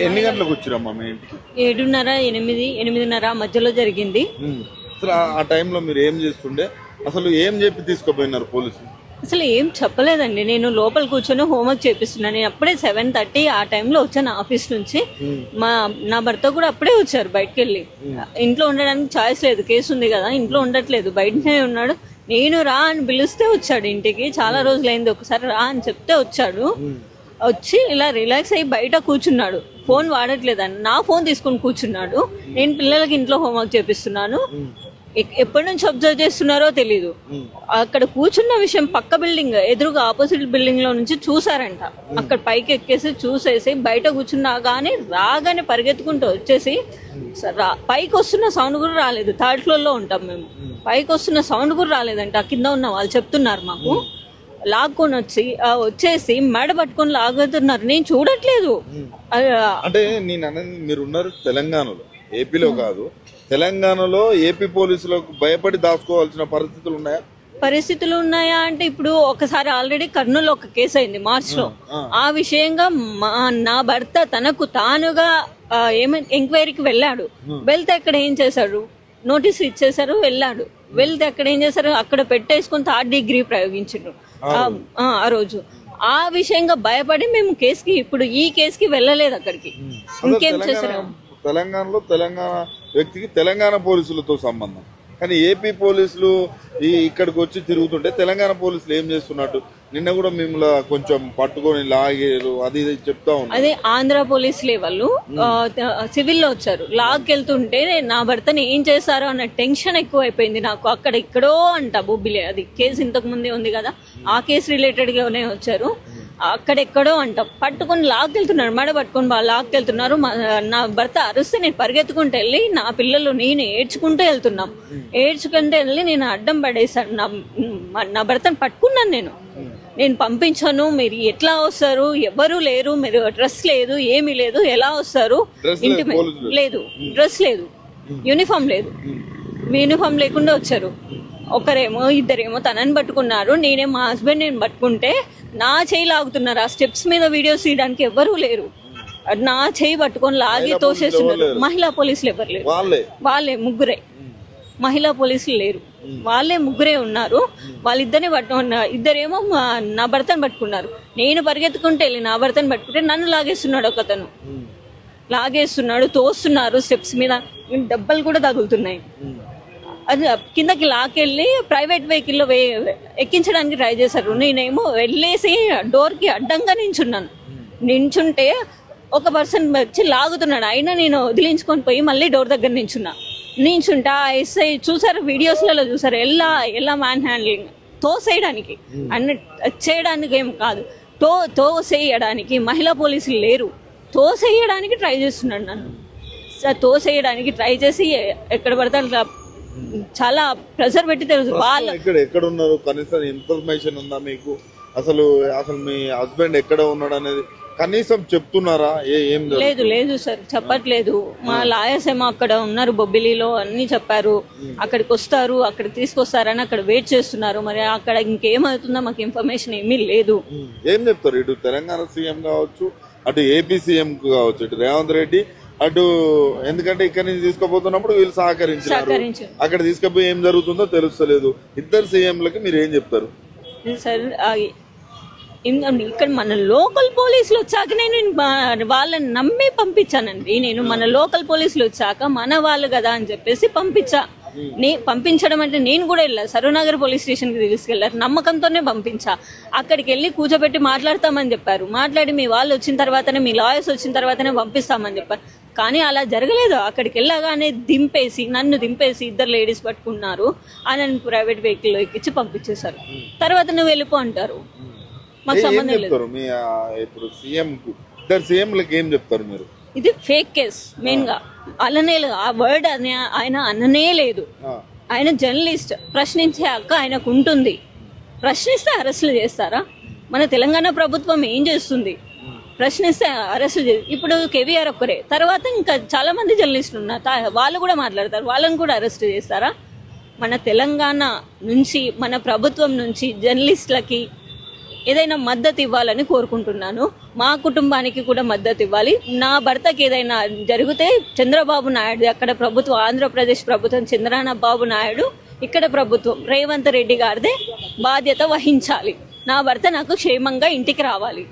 ఎన్ని గంటలకు వచ్చిరమ్మా మీ ఇంటికి? 7:30, 8, 8:30 మధ్యలో జరిగింది. అసలు ఆ టైంలో మీరు ఏం చేస్తుండే? అసలు ఏం చెప్పి తీసుకుపోయినారు పోలీసులు? అసలు ఏం చెప్పలేదండి. నేను లోపల కూర్చొని హోంవర్క్ చేపిస్తున్నాను. నేను అప్పుడే 7:30 ఆ టైంలో వచ్చాను ఆఫీస్ నుంచి. నా భర్త కూడా అప్పుడే వచ్చారు బయటకు వెళ్ళి. ఇంట్లో ఉండడానికి ఛాయిస్ లేదు, కేసు ఉంది కదా, ఇంట్లో ఉండట్లేదు, బయటనే ఉన్నాడు. నేను రా అని పిలిస్తే వచ్చాడు ఇంటికి. చాలా రోజులైంది, ఒకసారి రా అని చెప్తే వచ్చాడు. వచ్చి ఇలా రిలాక్స్ అయ్యి బయట కూర్చున్నాడు. ఫోన్ వాడట్లేదని నా ఫోన్ తీసుకొని కూర్చున్నాడు. నేను పిల్లలకి ఇంట్లో హోంవర్క్ చేపిస్తున్నాను. ఎప్పటి నుంచి అబ్జర్వ్ చేస్తున్నారో తెలీదు. అక్కడ కూర్చున్న విషయం పక్క బిల్డింగ్ ఎదురుగా ఆపోజిట్ బిల్డింగ్ లో నుంచి చూసారంట. అక్కడ పైకి ఎక్కేసి చూసేసి బయట కూర్చున్నా కానీ రాగానే పరిగెత్తుకుంటూ వచ్చేసి పైకి వస్తున్న సౌండ్ కూడా రాలేదు. 3rd floor లో ఉంటాం మేము. పైకి వస్తున్న సౌండ్ కూడా రాలేదంట. కింద ఉన్న వాళ్ళు చెప్తున్నారు మాకు. లాక్కొని వచ్చేసి మెడ పట్టుకొని లాగుతున్నారు. నేను చూడట్లేదు. అంటే నేను అనేది మీరున్నారు తెలంగాణలో, ఏపీలో కాదు. తెలంగాణలో ఏపీ పోలీసులకు భయపడి దాచుకోవాల్సిన పరిస్థితులు ఉన్నాయా అంటే ఇప్పుడు ఒకసారి ఆల్రెడీ కర్నూలు ఒక కేసు అయింది మార్చిలో. ఆ విషయంగా నా భర్త తనకు తానుగా ఎంక్వైరీకి వెళ్ళాడు. వెళ్తే అక్కడ ఏం చేశాడు, నోటీస్ ఇచ్చేశారు. వెళ్తే అక్కడ ఏం చేశారు, అక్కడ పెట్టేసుకుని 3rd degree ప్రయోగించారు ఆ రోజు. ఆ విషయంగా భయపడి మేము కేసుకి ఇప్పుడు ఈ కేసుకి వెళ్ళలేదు అక్కడికి. ఇంకేం చేశారు? తెలంగాణలో తెలంగాణ వ్యక్తికి తెలంగాణ పోలీసులతో సంబంధం, కానీ ఏపీ పోలీసులు ఇక్కడికి వచ్చి తిరుగుతుంటే తెలంగాణ పోలీసులు ఏం చేస్తున్నట్టు? నిన్న కూడా మిమ్మల్ని కొంచెం పట్టుకొని లాగేరు అది చెప్తా ఉన్నారు. అదే ఆంధ్ర పోలీసులే వాళ్ళు సివిల్లో వచ్చారు. లాక్కెళ్తుంటే నా భర్తని ఏం చేశారో అన్న టెన్షన్ ఎక్కువ అయిపోయింది నాకు. అక్కడ ఇక్కడో అంట బొబ్బిలే, అది కేసు ఇంతకు ముందే ఉంది కదా, ఆ కేసు రిలేటెడ్ గానే వచ్చారు. అక్కడెక్కడో అంట పట్టుకొని లాక్కెళ్తున్నారు, మెడ పట్టుకొని వాళ్ళు లాక్కెళ్తున్నారు. నా భర్త అరుస్తే నేను పరిగెత్తుకుంటూ వెళ్ళి నా పిల్లలు నేను ఏడ్చుకుంటూ వెళ్తున్నాం. ఏడ్చుకుంటూ వెళ్ళి నేను అడ్డం పడేసాను. నా భర్తను పట్టుకున్నాను. నేను పంపించాను. మీరు ఎట్లా వస్తారు, ఎవరు లేరు, మీరు డ్రెస్ లేదు, ఏమీ లేదు, ఎలా వస్తారు, ఇంటి లేదు, డ్రెస్ లేదు, యూనిఫామ్ లేదు. యూనిఫామ్ లేకుండా వచ్చారు. ఒకరేమో ఇద్దరేమో తనని పట్టుకున్నారు. నేనే మా హస్బెండ్ నేను పట్టుకుంటే నా చేయి లాగుతున్నారు. ఆ స్టెప్స్ మీద వీడియోస్ తీయడానికి ఎవరూ లేరు. నా చేయి పట్టుకొని లాగి తోసేస్తున్నారు. మహిళా పోలీసులు ఎవరు లేరు, వాళ్ళే ముగ్గురే. మహిళా పోలీసులు లేరు, వాళ్ళే ముగ్గురే ఉన్నారు. వాళ్ళిద్దరిని ఇద్దరేమో నా భర్తను పట్టుకున్నారు. నేను పరిగెత్తుకుంటే వెళ్ళి నా భర్తను పట్టుకుంటే నన్ను లాగేస్తున్నాడు. ఒకతను లాగేస్తున్నాడు, తోస్తున్నారు. స్టెప్స్ మీద దెబ్బలు కూడా తగులుతున్నాయి. అది కిందకి లాకెళ్ళి ప్రైవేట్ వెహికల్లో ఎక్కించడానికి ట్రై చేశారు. నేనేమో వెళ్ళేసి డోర్కి అడ్డంగా నించుంటే ఒక పర్సన్ వచ్చి లాగుతున్నాడు. అయినా నేను వదిలించుకొని పోయి మళ్ళీ డోర్ దగ్గర నించుంటే ఆ ఎస్ఐ చూసారు, వీడియోస్లలో చూసారు, ఎలా మ్యాన్ హ్యాండ్లింగ్ తోసేయడానికి చేయడానికి ఏం కాదు, తోసేయడానికి. మహిళా పోలీసులు లేరు, తోసేయడానికి ట్రై చేస్తున్నాడు నన్ను. తోసేయడానికి ట్రై చేసి ఎక్కడ పడతా చాలా ప్రెషర్ పెట్టి తెలుసు. ఎక్కడ ఉన్నారు కనీసం ఇన్ఫర్మేషన్ ఉందా మీకు? అసలు మీ హస్బెండ్ ఎక్కడ ఉన్నాడు అనేది కనీసం చెప్తున్నారా? లేదు సార్, చెప్పట్లేదు. మా లాయర్స్ ఏమో అక్కడ ఉన్నారు బొబ్బిలిలో, అన్ని చెప్పారు. అక్కడికి వస్తారు, అక్కడికి తీసుకొస్తారని అక్కడ వెయిట్ చేస్తున్నారు. మరి అక్కడ ఇంకేమవుతుందో మాకు ఇన్ఫర్మేషన్ ఏమీ లేదు. ఏం చెప్తారు? ఇటు తెలంగాణ సీఎం కావచ్చు, అటు ఏపీ సీఎం కావచ్చు, ఇటు రేవంత్ రెడ్డి అటు, ఎందుకంటే ఇక్కడ నుంచి తీసుకుపోతున్నప్పుడు వీళ్ళు సహకరించారు. అక్కడ తీసుకుపోయి ఏం జరుగుతుందో తెలుస్తలేదు. ఇద్దరు సీఎంలకి మీరు ఏం చెప్తారు? సార్ ఇక్కడ మన లోకల్ పోలీసులు వచ్చాక నేను వాళ్ళని నమ్మి పంపించానండి. నేను మన లోకల్ పోలీసులు వచ్చాక మన వాళ్ళు కదా అని చెప్పేసి పంపించడం అంటే నేను కూడా వెళ్ళా. సరూనగర్ పోలీస్ స్టేషన్ కి తీసుకెళ్లారు, నమ్మకంతోనే పంపించా. అక్కడికి వెళ్ళి కూర్చోబెట్టి మాట్లాడతామని చెప్పారు. మాట్లాడి మీ వాళ్ళు వచ్చిన తర్వాతనే, మీ లాయర్స్ వచ్చిన తర్వాతనే పంపిస్తామని చెప్పారు. కానీ అలా జరగలేదు. అక్కడికి వెళ్ళగానే నన్ను దింపేసి ఇద్దరు లేడీస్ పట్టుకున్నారు. నన్ను ప్రైవేట్ వెహికల్ ఎక్కించి పంపించేశారు. తర్వాత నువ్వు వెళ్ళిపో అంటారు. మాకు సంబంధం లేదు. ఇప్పుడు ఇద్దరు సీఎంలకు ఏం చెప్తారు మీరు? ఇది ఫేక్ కేస్. మెయిన్ గా అననే లేదు, ఆ వర్డ్ ఆయన అననే లేదు. ఆయన జర్నలిస్ట్, ప్రశ్నించే హక్కు ఆయనకు ఉంటుంది. ప్రశ్నిస్తే అరెస్టులు చేస్తారా? మన తెలంగాణ ప్రభుత్వం ఏం చేస్తుంది? ప్రశ్నిస్తే అరెస్టు ఇప్పుడు కేవీఆర్ ఒక్కరే, తర్వాత ఇంకా చాలా మంది జర్నలిస్టులు ఉన్నారు, వాళ్ళు కూడా మాట్లాడతారు, వాళ్ళని కూడా అరెస్ట్ చేస్తారా? మన తెలంగాణ నుంచి, మన ప్రభుత్వం నుంచి జర్నలిస్టులకి ఏదైనా మద్దతు ఇవ్వాలని కోరుకుంటున్నాను. మా కుటుంబానికి కూడా మద్దతు ఇవ్వాలి. నా భర్తకి ఏదైనా జరిగితే చంద్రబాబు నాయుడు అక్కడ ప్రభుత్వం, ఆంధ్రప్రదేశ్ ప్రభుత్వం, చంద్రబాబు నాయుడు ఇక్కడ ప్రభుత్వం, రేవంత్ రెడ్డి గారిదే బాధ్యత వహించాలి. నా భర్త నాకు క్షేమంగా ఇంటికి రావాలి.